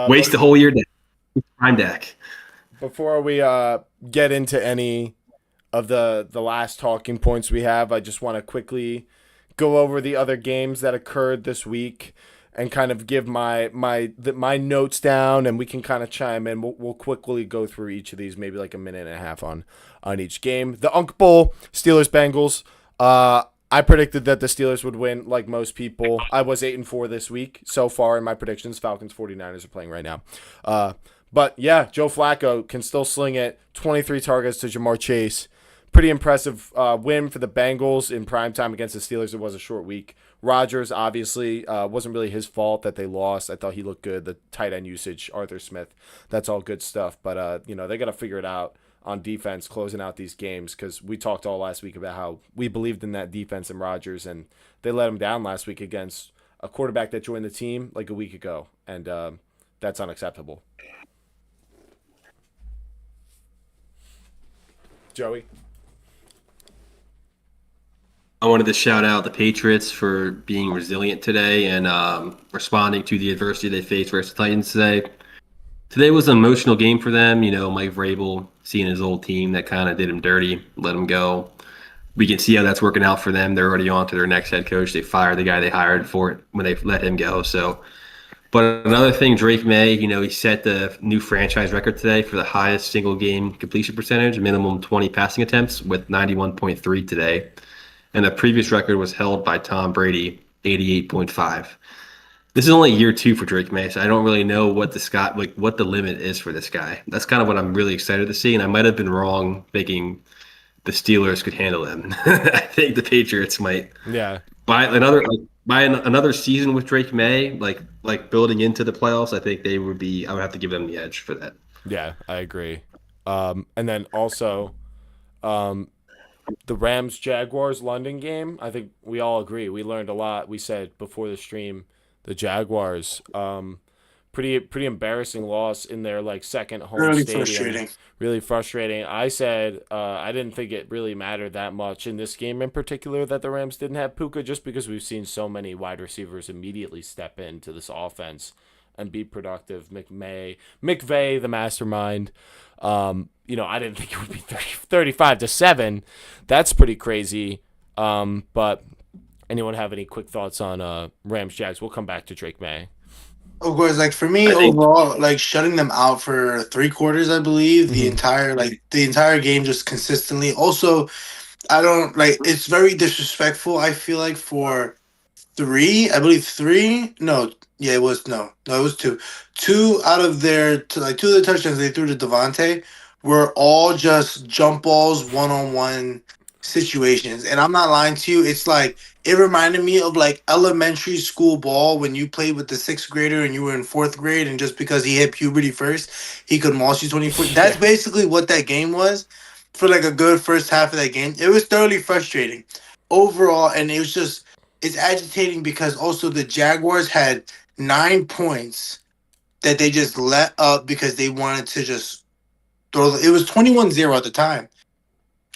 Waste the whole year deck. Prime deck. Before we get into any of the last talking points we have, I just want to quickly go over the other games that occurred this week and kind of give my notes down, and we can kind of chime in. We'll quickly go through each of these, maybe like a minute and a half on each game. The Unk Bowl, Steelers Bengals. I predicted that the Steelers would win, like most people. I was 8-4 this week so far in my predictions. Falcons 49ers are playing right now. But yeah, Joe Flacco can still sling it. 23 targets to Jamar Chase. Pretty impressive win for the Bengals in primetime against the Steelers. It was a short week. Rodgers, obviously, wasn't really his fault that they lost. I thought he looked good. The tight end usage, Arthur Smith, that's all good stuff. But, they got to figure it out on defense closing out these games, because we talked all last week about how we believed in that defense and Rodgers, and they let him down last week against a quarterback that joined the team like a week ago, and that's unacceptable. Joey? I wanted to shout out the Patriots for being resilient today and responding to the adversity they faced versus the Titans today. Today was an emotional game for them. Mike Vrabel seeing his old team that kind of did him dirty, let him go. We can see how that's working out for them. They're already on to their next head coach. They fired the guy they hired for it when they let him go. But another thing, Drake May, he set the new franchise record today for the highest single game completion percentage, minimum 20 passing attempts with 91.3 today. And the previous record was held by Tom Brady, 88.5. This is only year 2 for Drake May, so I don't really know what the limit is for this guy. That's kind of what I'm really excited to see, and I might have been wrong thinking the Steelers could handle him. I think the Patriots might. Yeah. By another season with Drake May, like building into the playoffs, I think I would have to give them the edge for that. Yeah, I agree. And then also, the Rams-Jaguars London game, I think we all agree. We learned a lot. We said before the stream, the Jaguars, pretty embarrassing loss in their second home Really stadium. frustrating. Really frustrating. I said I didn't think it really mattered that much in this game in particular that the Rams didn't have Puka, just because we've seen so many wide receivers immediately step into this offense and be productive. McVay, the mastermind. I didn't think it would be 35-7. That's pretty crazy. But anyone have any quick thoughts on Rams Jags? We'll come back to Drake May. Of course, for me overall, shutting them out for 3 quarters, I believe the entire game just consistently. Also, I don't it's very disrespectful. I feel like for 3, I believe 3. No, yeah, it was no, it was 2. 2 out of their 2 of the touchdowns they threw to Devontae were all just jump balls, 1-on-1 situations, and I'm not lying to you. It's it reminded me of elementary school ball when you played with the 6th grader and you were in 4th grade, and just because he hit puberty first, he could mulch you 24. That's basically what that game was for a good first half of that game. It was thoroughly frustrating overall, and it was just it's agitating because also the Jaguars had 9 points that they just let up because they wanted to just throw. It was 21-0 at the time.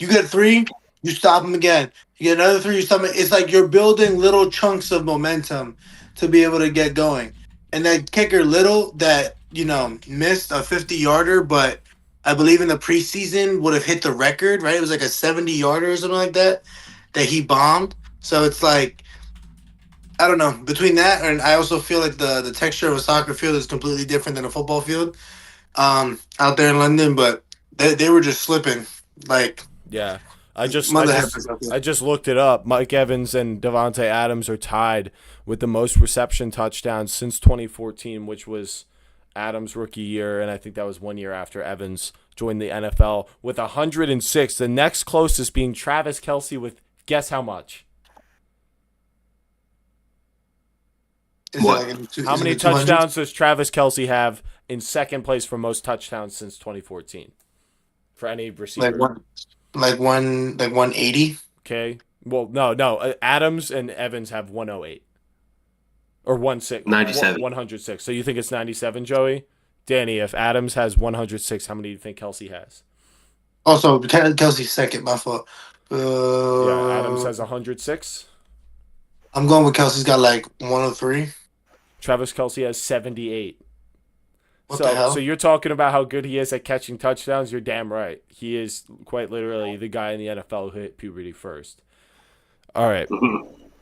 You get 3. You stop them again. You get another 3, you stop them. It's you're building little chunks of momentum to be able to get going. And that kicker Little that, missed a 50-yarder, but I believe in the preseason would have hit the record, right? It was a 70-yarder or something like that he bombed. So it's I don't know. Between that, and I also feel the texture of a soccer field is completely different than a football field out there in London, but they were just slipping. Yeah. I just looked it up. Mike Evans and Davante Adams are tied with the most reception touchdowns since 2014, which was Adams' rookie year, and I think that was 1 year after Evans joined the NFL with 106. The next closest being Travis Kelce with, guess how much? How many touchdowns does Travis Kelce have in second place for most touchdowns since 2014 for any receiver? 180. Okay. Well, no. Adams and Evans have 108 or 106. So you think it's 97, Joey? Danny, if Adams has 106, how many do you think Kelce has? Also, Kelce's second, my fault. Yeah, Adams has 106. I'm going with Kelce's got 103. Travis Kelce has 78. What the So hell? you're talking about how good he is at catching touchdowns. You're damn right. He is quite literally the guy in the NFL who hit puberty first. All right.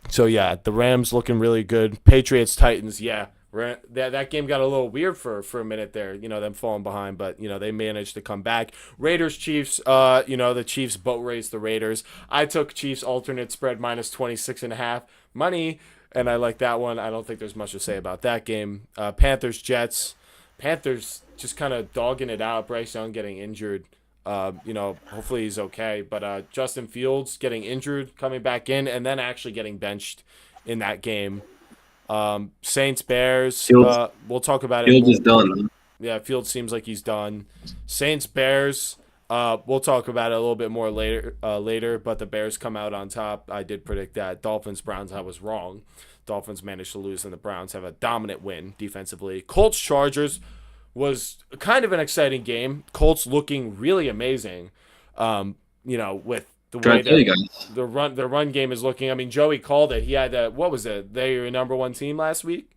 So yeah, the Rams looking really good. Patriots Titans, yeah. That game got a little weird for a minute there, them falling behind, but they managed to come back. Raiders Chiefs, the Chiefs boat raced the Raiders. I took Chiefs alternate spread minus 26.5 money, and I like that one. I don't think there's much to say about that game. Panthers Jets. Panthers just kind of dogging it out. Bryce Young getting injured. Hopefully he's okay. But Justin Fields getting injured, coming back in, and then actually getting benched in that game. Saints Bears. Fields, We'll talk about it Fields more. is done. Yeah, Fields seems like he's done. Saints Bears. We'll talk about it a little bit more later. But the Bears come out on top. I did predict that. Dolphins Browns. I was wrong. Dolphins managed to lose, and the Browns have a dominant win defensively. Colts Chargers was kind of an exciting game. Colts looking really amazing. With the way Trying to tell you guys, the run game is looking. I mean, Joey called it. He had what was it? They were number one team last week.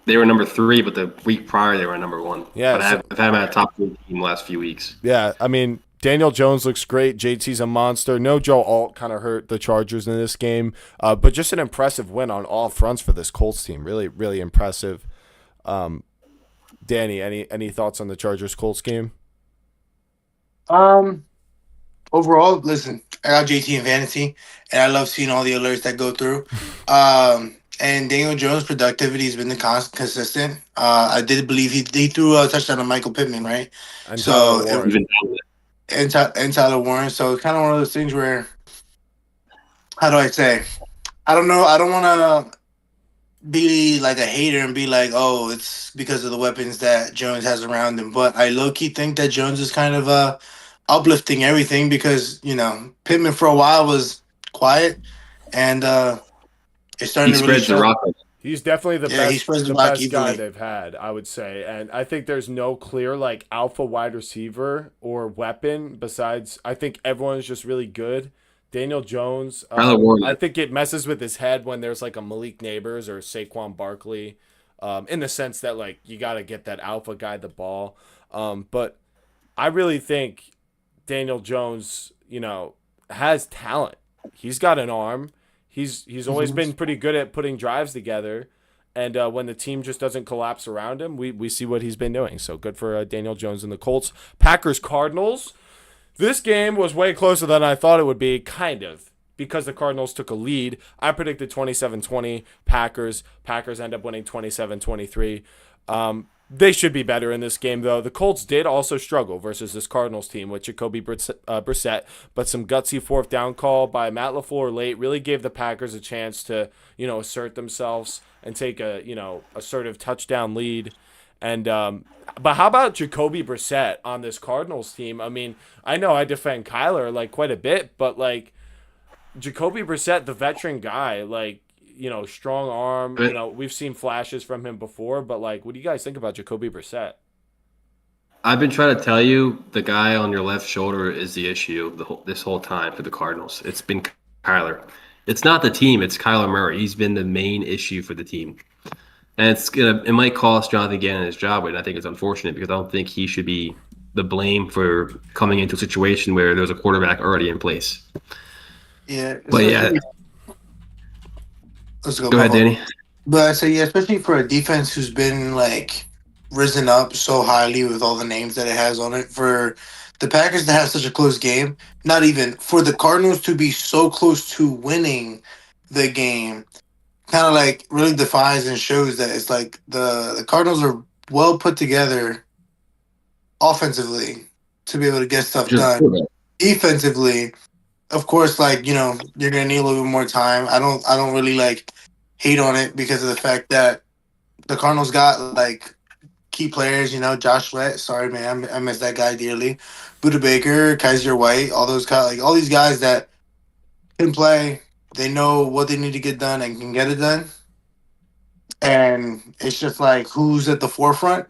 they were number 3, but the week prior they were number 1. Yeah, But I've had them at a top 4 team the last few weeks. Yeah, I mean, Daniel Jones looks great. JT's a monster. No Joe Alt kind of hurt the Chargers in this game, but just an impressive win on all fronts for this Colts team. Really, really impressive. Danny, any thoughts on the Chargers Colts game? Overall, listen, I got JT in fantasy, and I love seeing all the alerts that go through. And Daniel Jones' productivity has been consistent. I did believe he threw a touchdown to Michael Pittman, right? And So Tyler Warren. Even and Tyler Warren. So it's kind of one of those things where, how do I say? I don't know. I don't want to be like a hater and be like, oh, it's because of the weapons that Jones has around him. But I low key think that Jones is kind of uplifting everything because Pittman for a while was quiet, and it's starting he to really spreads the show. rock. He's definitely the Yeah, he best, spreads the the rock best guy evenly. they've had, I would say. And I think there's no clear alpha wide receiver or weapon besides. I think everyone's just really good. Daniel Jones. Tyler Warren. I think it messes with his head when there's a Malik Neighbors or Saquon Barkley, in the sense that you got to get that alpha guy the ball. But I really think Daniel Jones, has talent. He's got an arm. He's always been pretty good at putting drives together. And when the team just doesn't collapse around him, we see what he's been doing. So good for Daniel Jones and the Colts. Packers Cardinals. This game was way closer than I thought it would be, kind of, because the Cardinals took a lead. I predicted 27-20 Packers. Packers end up winning 27-23. They should be better in this game, though. The Colts did also struggle versus this Cardinals team with Jacoby Brissett, but some gutsy fourth down call by Matt LaFleur late really gave the Packers a chance to, assert themselves and take a, assertive touchdown lead. And but how about Jacoby Brissett on this Cardinals team? I mean, I know I defend Kyler quite a bit, but Jacoby Brissett, the veteran guy, strong arm. We've seen flashes from him before, but what do you guys think about Jacoby Brissett? I've been trying to tell you the guy on your left shoulder is the issue this whole time for the Cardinals. It's been Kyler. It's not the team. It's Kyler Murray. He's been the main issue for the team. And it might cost Jonathan Gannon his job, and I think it's unfortunate because I don't think he should be the blame for coming into a situation where there's a quarterback already in place. Yeah, But yeah, let's go ahead, Danny. But I say, yeah, especially for a defense who's been risen up so highly with all the names that it has on it, for the Packers to have such a close game, not even for the Cardinals to be so close to winning the game, kind of really defines and shows that it's the Cardinals are well put together offensively to be able to get stuff done. Defensively, of course, you're gonna need a little bit more time. I don't really hate on it because of the fact that the Cardinals got key players. Josh Sweat. Sorry, man, I miss that guy dearly. Buda Baker, Kaiser White, all those guys, all these guys that can play. They know what they need to get done and can get it done. And it's just who's at the forefront?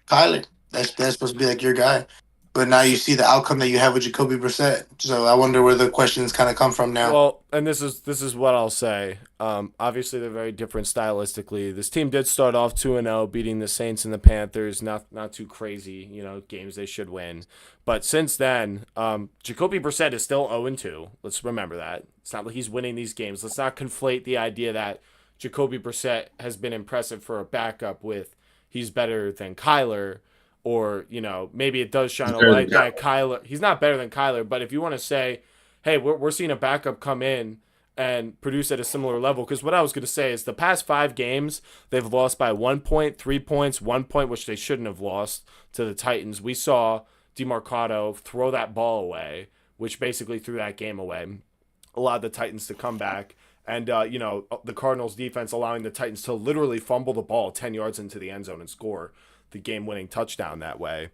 Kyler. That's supposed to be your guy. but now you see the outcome that you have with Jacoby Brissett. So I wonder where the questions kind of come from now. Well, and this is what I'll say. Obviously, they're very different stylistically. This team did start off 2-0, beating the Saints and the Panthers. Not too crazy, games they should win. But since then, Jacoby Brissett is still 0-2. Let's remember that. It's not like he's winning these games. Let's not conflate the idea that Jacoby Brissett has been impressive for a backup with he's better than Kyler. Or, maybe it does shine a light that Kyler, he's not better than Kyler, but if you want to say, hey, we're seeing a backup come in and produce at a similar level, because what I was going to say is the past 5 games, they've lost by 1 point, 3 points, 1 point, which they shouldn't have lost to the Titans. We saw DeMarcado throw that ball away, which basically threw that game away, allowed the Titans to come back. And, the Cardinals defense allowing the Titans to literally fumble the ball 10 yards into the end zone and score the game-winning touchdown that way.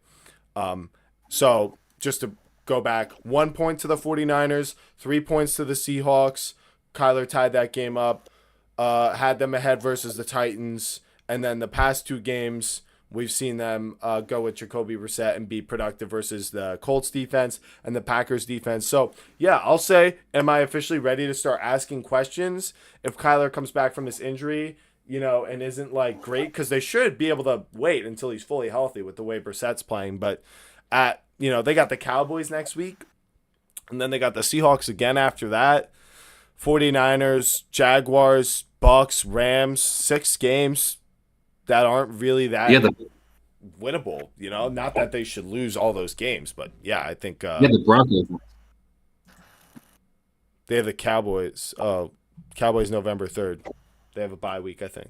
So just to go back, 1 point to the 49ers, 3 points to the Seahawks. Kyler tied that game up, had them ahead versus the Titans. And then the past 2 games, we've seen them go with Jacoby Brissett and be productive versus the Colts defense and the Packers defense. So, yeah, I'll say, am I officially ready to start asking questions if Kyler comes back from this injury, and isn't great, because they should be able to wait until he's fully healthy with the way Brissett's playing. But they got the Cowboys next week, and then they got the Seahawks again after that. 49ers, Jaguars, Bucks, Rams, 6 games that aren't really that winnable. Not that they should lose all those games, but yeah, I think the Broncos. They have the Cowboys. Cowboys November 3rd. They have a bye week, I think.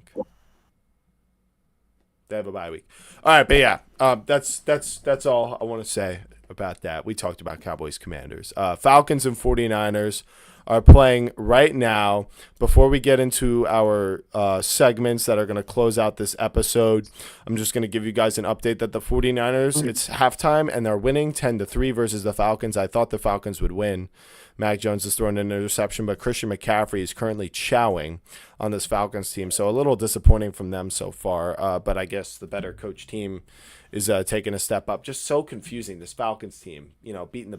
They have a bye week. All right, but yeah, that's all I want to say about that. We talked about Cowboys Commanders. Falcons and 49ers are playing right now. Before we get into our segments that are going to close out this episode, I'm just going to give you guys an update that the 49ers, it's halftime, and they're winning 10-3 versus the Falcons. I thought the Falcons would win. Mac Jones has thrown an interception, but Christian McCaffrey is currently chowing on this Falcons team. So a little disappointing from them so far, but I guess the better coach team is taking a step up. Just so confusing, this Falcons team, beating the